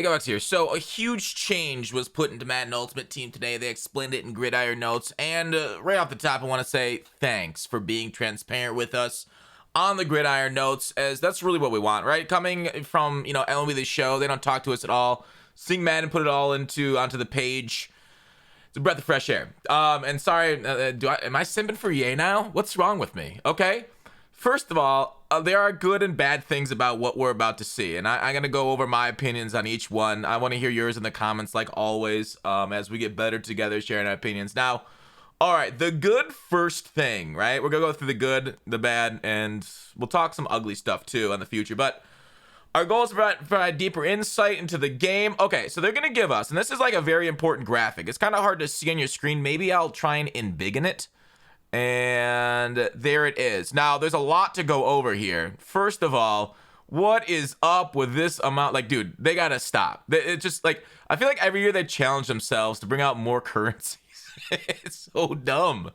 Hey guys, here. So a huge change was put into Madden Ultimate Team today. They explained it in Gridiron Notes, and right off the top, I want to say thanks for being transparent with us on the Gridiron Notes, as that's really what we want, right? Coming from LMB the show, they don't talk to us at all. Seeing Madden put it all onto the page, it's a breath of fresh air. And sorry, am I simping for EA now? What's wrong with me? Okay. First of all, there are good and bad things about what we're about to see, and I'm going to go over my opinions on each one. I want to hear yours in the comments, like always, as we get better together sharing our opinions. Now, all right, the good first thing, right? We're going to go through the good, the bad, and we'll talk some ugly stuff, too, in the future. But our goal is to provide deeper insight into the game. Okay, so they're going to give us, and this is like a very important graphic. It's kind of hard to see on your screen. Maybe I'll try and embiggen it. And there it is. Now, there's a lot to go over here. First of all, what is up with this amount? Like, dude, they gotta stop. It's just like, I feel like every year they challenge themselves to bring out more currencies. It's so dumb.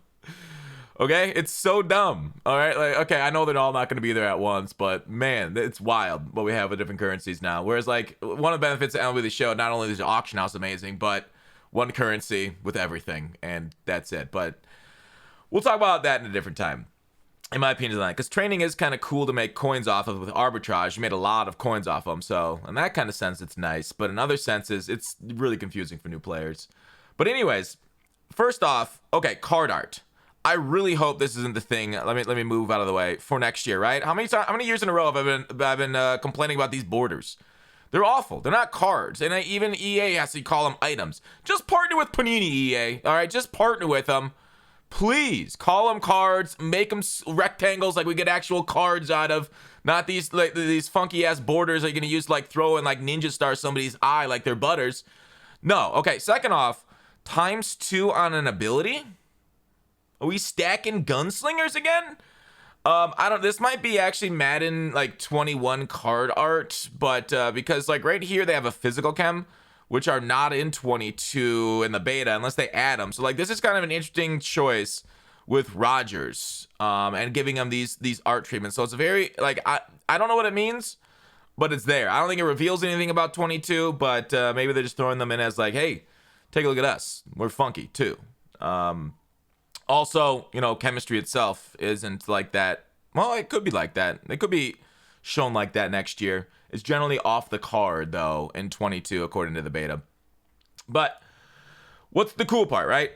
Okay, it's so dumb. All right, like, okay, I know they're all not going to be there at once, but man, it's wild what we have with different currencies now. Whereas, like, one of the benefits of MLB The Show, not only is the auction house amazing, but one currency with everything, and that's it. But we'll talk about that in a different time, in my opinion, on that, because training is kind of cool to make coins off of with arbitrage. You made a lot of coins off them, so in that kind of sense, it's nice. But in other senses, it's really confusing for new players. But anyways, first off, okay, card art. I really hope this isn't the thing. Let me move out of the way for next year, right? How many years in a row have I been complaining about these borders? They're awful. They're not cards, and even EA has to call them items. Just partner with Panini, EA. All right, just partner with them. Please call them cards, make them rectangles like we get actual cards out of, not these like these funky ass borders that you're gonna use to like throw in like ninja star somebody's eye like they're butters. No. Okay, second off, ×2 on an ability. Are we stacking gunslingers again? This might be actually Madden like 21 card art, but because like right here they have a physical chem, which are not in 22 in the beta unless they add them. So like this is kind of an interesting choice with Rogers and giving them these art treatments. So it's a very like I don't know what it means, but it's there. I don't think it reveals anything about 22, but maybe they're just throwing them in as like, hey, take a look at us. We're funky too. Also, chemistry itself isn't like that. Well, it could be like that. It could be shown like that next year. It's generally off the card, though, in 22, according to the beta. But what's the cool part, right?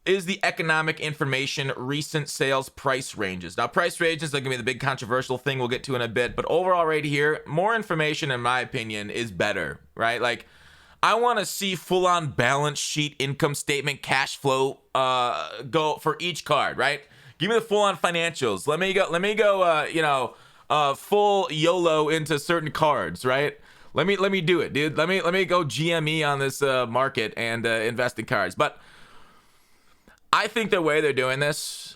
Is the economic information, recent sales price ranges. Now, price ranges are going to be the big controversial thing we'll get to in a bit. But overall, right here, more information, in my opinion, is better, right? Like, I want to see full-on balance sheet, income statement, cash flow go for each card, right? Give me the full-on financials. Let me go. Full YOLO into certain cards, right? Let me do it, dude. Let me go GME on this market and invest in cards. But I think the way they're doing this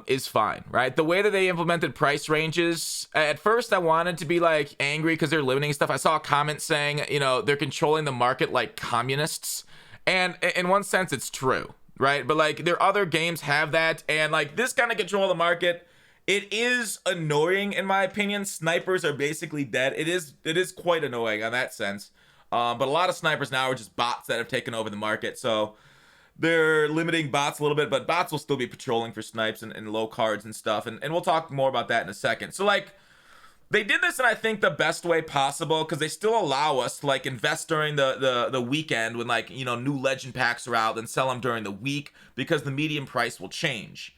is fine, right? The way that they implemented price ranges, at first I wanted to be like angry because they're limiting stuff. I saw a comment saying, they're controlling the market like communists. And in one sense, it's true, right? But like their other games have that. And like this kind of control of the market, it is annoying in my opinion. Snipers are basically dead. It is quite annoying in that sense. But a lot of snipers now are just bots that have taken over the market. So they're limiting bots a little bit, but bots will still be patrolling for snipes and low cards and stuff. And we'll talk more about that in a second. So like they did this in I think the best way possible because they still allow us to like invest during the weekend when like, new legend packs are out and sell them during the week because the median price will change.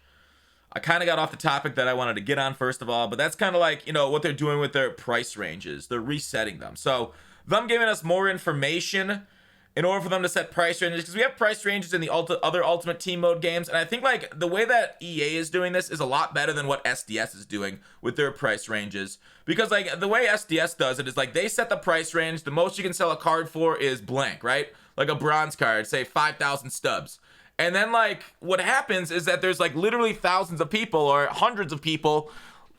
I kind of got off the topic that I wanted to get on first of all, but that's kind of like, what they're doing with their price ranges. They're resetting them. So them giving us more information in order for them to set price ranges, because we have price ranges in the other Ultimate Team Mode games, and I think like the way that EA is doing this is a lot better than what SDS is doing with their price ranges, because like the way SDS does it is like they set the price range. The most you can sell a card for is blank, right? Like a bronze card, say 5,000 stubs. And then like what happens is that there's like literally thousands of people or hundreds of people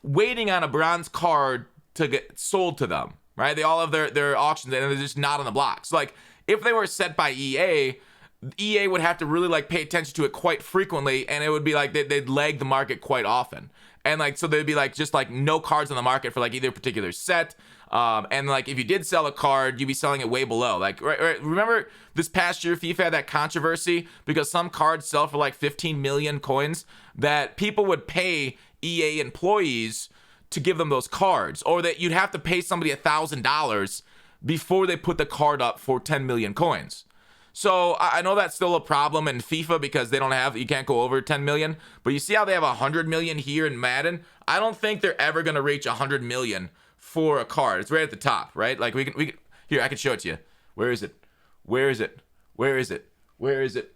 waiting on a bronze card to get sold to them, right? They all have their auctions and they're just not on the block. So like if they were set by EA would have to really like pay attention to it quite frequently, and it would be like they'd lag the market quite often. And like so they'd be like just like no cards on the market for like either particular set. And like if you did sell a card, you'd be selling it way below. Like right, remember this past year FIFA had that controversy because some cards sell for like 15 million coins that people would pay EA employees to give them those cards, or that you'd have to pay somebody $1,000 before they put the card up for 10 million coins. So I know that's still a problem in FIFA because you can't go over 10 million, but you see how they have 100 million here in Madden? I don't think they're ever going to reach 100 million for a card. It's right at the top, right? Like we can, here, I can show it to you. Where is it? Where is it? Where is it? Where is it?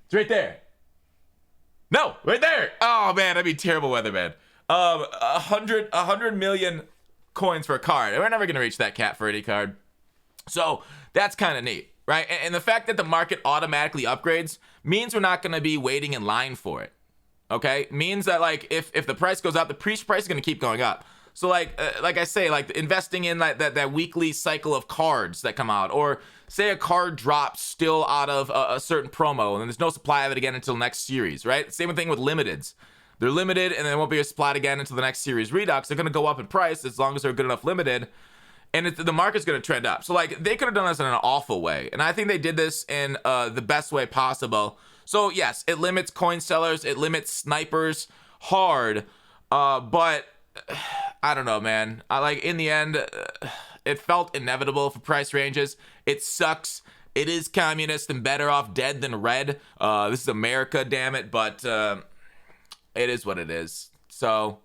It's right there. No, right there. Oh man, that'd be terrible weather, man. 100 million coins for a card. We're never going to reach that cap for any card. So that's kind of neat, right? And the fact that the market automatically upgrades means we're not going to be waiting in line for it. Okay, means that like if the price goes up, the price is going to keep going up. So like I say, like investing in that weekly cycle of cards that come out, or say a card drops still out of a certain promo and there's no supply of it again until next series, right? Same thing with limiteds. They're limited and there won't be a supply again until the next series redux. They're going to go up in price as long as they're good enough limited. And the market's going to trend up. So like they could have done this in an awful way, and I think they did this in the best way possible. So yes, it limits coin sellers, it limits snipers hard, but I don't know, man. In the end, it felt inevitable for price ranges. It sucks. It is communist and better off dead than red. This is America, damn it. But it is what it is. So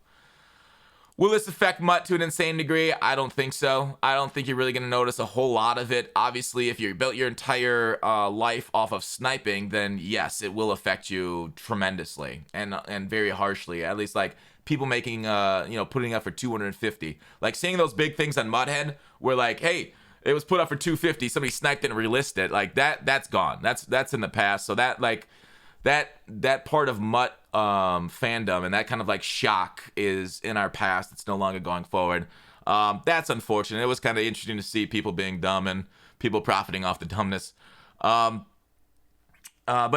will this affect MUT to an insane degree? I don't think so. I don't think you're really going to notice a whole lot of it. Obviously, if you built your entire life off of sniping, then yes, it will affect you tremendously and very harshly. At least like people making, putting up for 250. Like seeing those big things on Mudhead where like, hey, it was put up for 250. Somebody sniped it and relisted it. Like that's gone. That's in the past. So that like that part of MUT fandom and that kind of like shock is in our past. It's no longer going forward. That's unfortunate. It was kind of interesting to see people being dumb and people profiting off the dumbness. But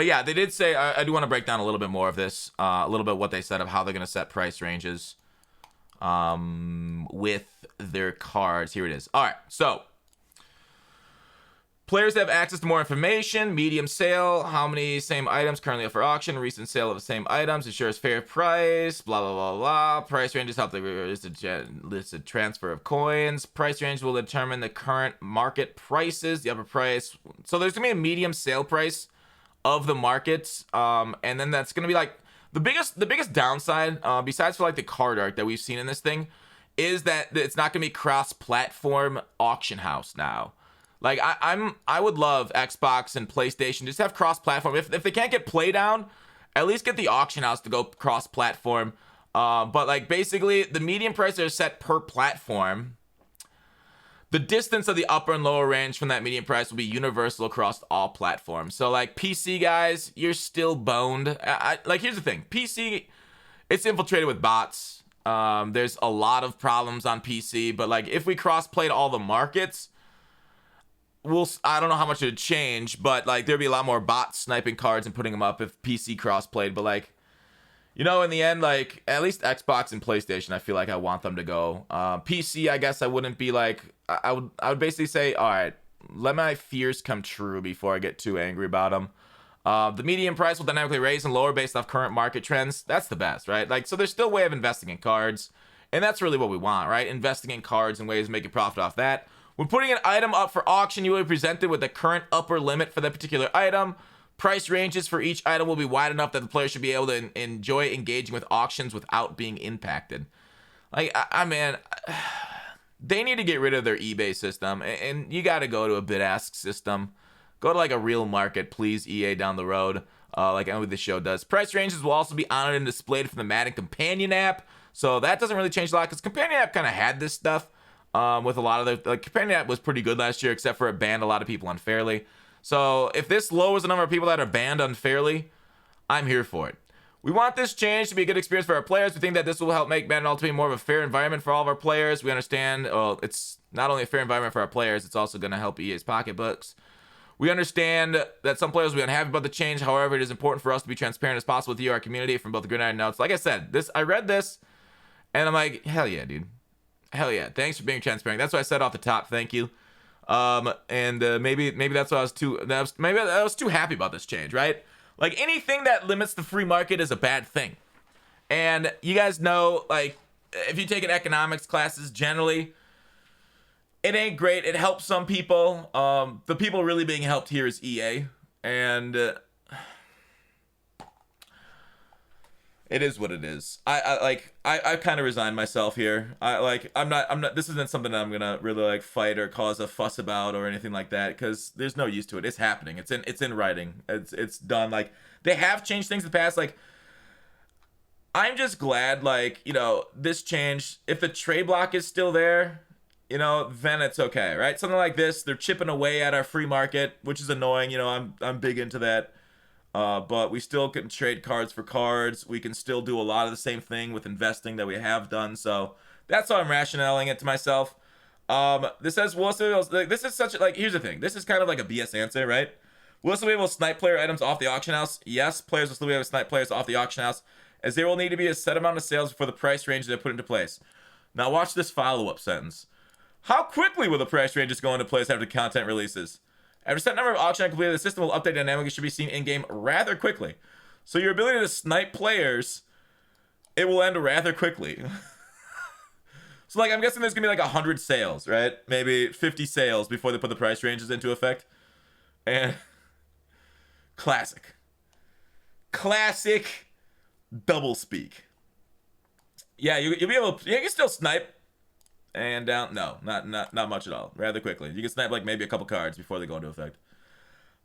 yeah, they did say, I do want to break down a little bit more of this, a little bit what they said of how they're going to set price ranges with their cards. Here it is. All right, so players have access to more information. Medium sale, how many same items currently up for auction, recent sale of the same items, ensures fair price, blah, blah, blah, blah. Price ranges help the listed transfer of coins. Price range will determine the current market prices, the upper price. So there's going to be a medium sale price of the markets, and then that's going to be like the biggest downside, besides for like the card art that we've seen in this thing, is that it's not going to be cross-platform auction house now. Like I would love Xbox and PlayStation just have cross-platform. If they can't get Play down, at least get the auction house to go cross-platform. But like basically the median prices are set per platform. The distance of the upper and lower range from that median price will be universal across all platforms. So like PC guys, you're still boned. Like here's the thing, PC, it's infiltrated with bots. There's a lot of problems on PC, but like if we cross-played all the markets, I don't know how much it would change, but like there'd be a lot more bots sniping cards and putting them up if PC cross-played. But like, you know, in the end, like at least Xbox and PlayStation, I feel like I want them to go. PC, I guess I wouldn't be like, I would basically say, all right, let my fears come true before I get too angry about them. The median price will dynamically raise and lower based off current market trends. That's the best, right? Like, so there's still a way of investing in cards, and that's really what we want, right? Investing in cards and ways to make a profit off that. When putting an item up for auction, you will be presented with the current upper limit for that particular item. Price ranges for each item will be wide enough that the player should be able to enjoy engaging with auctions without being impacted. Like, man, they need to get rid of their eBay system, and you got to go to a bid-ask system. Go to like a real market, please, EA, down the road, like I know the show does. Price ranges will also be honored and displayed from the Madden Companion app, so that doesn't really change a lot because Companion app kind of had this stuff with a lot of the Companion app was pretty good last year, except for it banned a lot of people unfairly. So if this lowers the number of people that are banned unfairly, I'm here for it. We want this change to be a good experience for our players. We think that this will help make Madden Ultimate more of a fair environment for all of our players. We understand, well, it's not only a fair environment for our players, it's also going to help EA's pocketbooks. We understand that some players will be unhappy about the change. However, it is important for us to be transparent as possible with you, our community, from both the Gridiron Notes. Like I said, I read this, and I'm like, hell yeah, dude. Hell yeah. Thanks for being transparent. That's what I said off the top. Thank you. And maybe that's why maybe I was too happy about this change, right? Like anything that limits the free market is a bad thing. And you guys know, like, if you take an economics classes, generally, it ain't great. It helps some people. The people really being helped here is EA, and it is what it is. I kind of resigned myself here. I'm not. This isn't something that I'm gonna really like fight or cause a fuss about or anything like that, because there's no use to it. It's happening. It's in writing. It's done. Like, they have changed things in the past. Like, I'm just glad, like, you know, this change, if the trade block is still there, you know, then it's okay, right? Something like this, they're chipping away at our free market, which is annoying. You know, I'm big into that. But we still can trade cards for cards. We can still do a lot of the same thing with investing that we have done. So that's how I'm rationaling it to myself. This says, will this is such, like, here's the thing. This is kind of like a BS answer, right? Will still be able to snipe player items off the auction house? Yes, players will still be able to snipe players off the auction house, as there will need to be a set amount of sales before the price ranges are put into place. Now watch this follow-up sentence. How quickly will the price ranges go into place after content releases? After a set number of auction completed, the system will update dynamically, should be seen in-game rather quickly. So your ability to snipe players, it will end rather quickly. So, like, I'm guessing there's gonna be like 100 sales, right? Maybe 50 sales before they put the price ranges into effect. And classic double speak. Yeah, you'll be able to, you can still snipe and down. No, not much at all. Rather quickly. You can snipe like maybe a couple cards before they go into effect.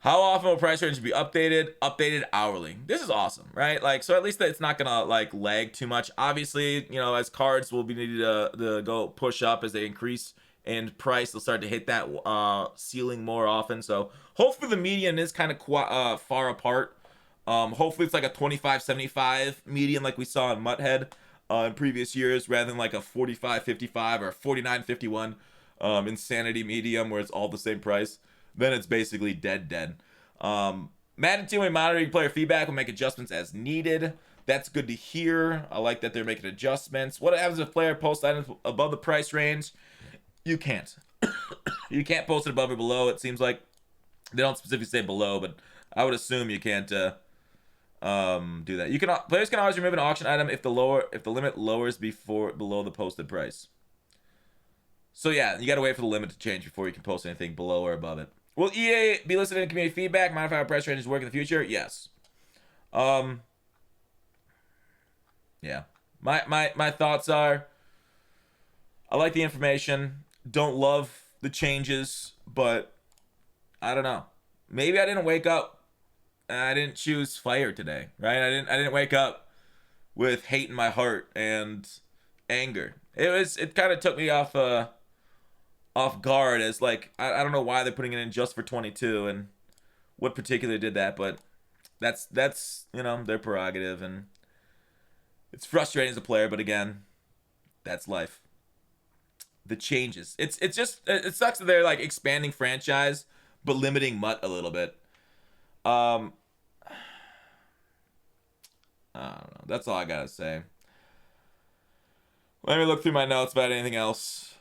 How often will price range be updated? Updated hourly. This is awesome, right? Like, so at least it's not gonna like lag too much. Obviously, you know, as cards will be needed to go push up as they increase in price, they'll start to hit that ceiling more often. So hopefully the median is kind of far apart. Hopefully it's like a 25-75 median like we saw in Mutthead in previous years, rather than like a 45-55 or 49-51 insanity medium where it's all the same price. Then it's basically dead. Madden 2 and monitoring player feedback will make adjustments as needed. That's good to hear. I like that they're making adjustments. What happens if a player posts items above the price range? You can't. You can't post it above or below. It seems like they don't specifically say below, but I would assume you can't do that. Players can always remove an auction item if the limit lowers below the posted price. So yeah, you gotta wait for the limit to change before you can post anything below or above it. Will EA be listening to community feedback, modify how price ranges work in the future? Yes. Yeah. My thoughts are, I like the information. Don't love the changes, but I don't know. Maybe I didn't wake up. I didn't choose fire today, right? I didn't wake up with hate in my heart and anger. It kind of took me off guard, as like I don't know why they're putting it in just for 22 and what particularly did that, but that's you know, their prerogative, and it's frustrating as a player, but again, that's life. The changes. It sucks that they're like expanding franchise but limiting Mutt a little bit. I don't know. That's all I gotta say. Let me look through my notes about anything else.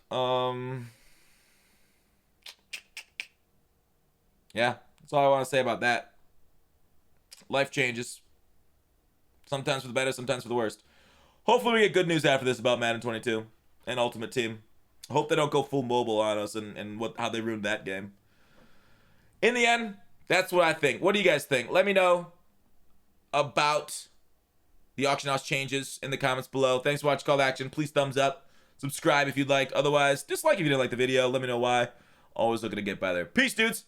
Yeah, that's all I want to say about that. Life changes. Sometimes for the better, sometimes for the worst. Hopefully we get good news after this about Madden 22 and Ultimate Team. I hope they don't go full mobile on us and how they ruined that game. In the end, that's what I think. What do you guys think? Let me know about the auction house changes in the comments below. Thanks for watching Call to Action. Please thumbs up. Subscribe if you'd like. Otherwise, dislike if you didn't like the video. Let me know why. Always looking to get by there. Peace, dudes.